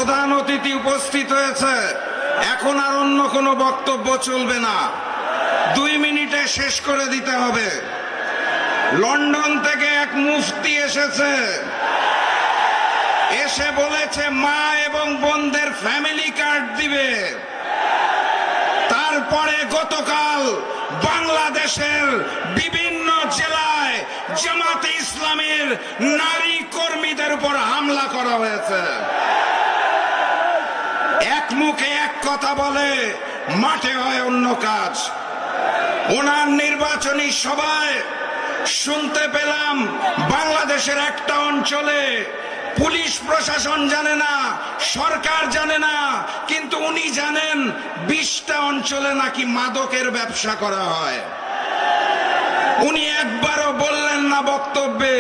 প্রধান অতিথি উপস্থিত হয়েছে, এখন আর অন্য কোনো বক্তব্য চলবে না, 2 মিনিটে শেষ করে দিতে হবে। লন্ডন থেকে এক মুফতি এসেছে, এসে বলেছে মা এবং বোনদের ফ্যামিলি কার্ড দিবে। তারপরে গতকাল বাংলাদেশের বিভিন্ন জেলায় জামাতে ইসলামের নারী কর্মীদের উপর হামলা করা হয়েছে। এক মুখে এক কথা বলে, মাঠে হয় অন্য কাজ। ওনার নির্বাচনী সভায় শুনতে পেলাম বাংলাদেশের একটা অঞ্চলে পুলিশ প্রশাসন জানে না, সরকার জানে না, কিন্তু উনি জানেন 20টা অঞ্চলে নাকি মাদকের ব্যবসা করা হয়। উনি একবারও বললেন না বক্তব্যে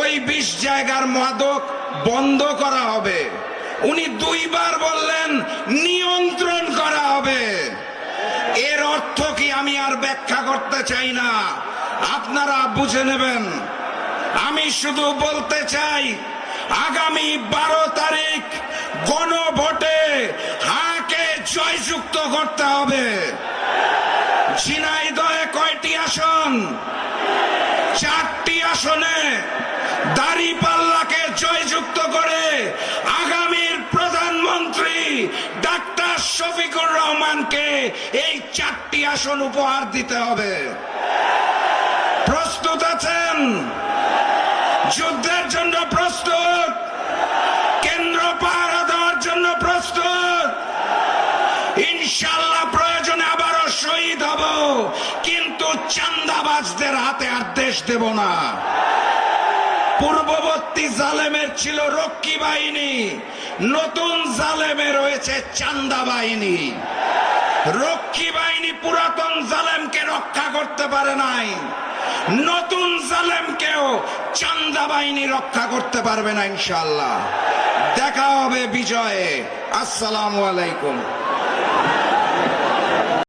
ওই 20 জায়গার মাদক বন্ধ করা হবে। উনি 2 বার বললেন নিয়ন্ত্রণ করা হবে। এর অর্থ কি আমি আর ব্যাখ্যা করতে চাই না, আপনারা বুঝে নেবেন। আমি শুধু বলতে চাই, আগামী 12 তারিখ গণভোটে হাকে জয়যুক্ত করতে হবে। ঝিনাইদহে কয়টি আসন? 4টি আসনে দাঁড়িপাল্লাকে জয়যুক্ত করে আগামীর প্রধানমন্ত্রী ডাক্তার শফিকুর রহমানকে এই 4টি আসন উপহার দিতে হবে। প্রস্তুত আছেন? যুদ্ধের জন্য প্রস্তুত? কেন্দ্র পাহারা দেওয়ার জন্য প্রস্তুত? ইনশাআল্লাহ প্রয়োজনে আবারও শহীদ হব, কিন্তু চাঁদাবাজদের হাতে আর দেশ দেব না। পূর্ববর্তী জালেমের ছিল রক্ষী বাহিনী, নতুন জালেমে রয়েছে চাঁদা বাহিনী। রক্ষী বাহিনী পুরাতন জালেমকে রক্ষা করতে পারে নাই, নতুন জালেমকেও চাঁদা বাহিনী রক্ষা করতে পারবে না। ইনশাআল্লাহ দেখা হবে বিজয়ে। আসসালামু আলাইকুম।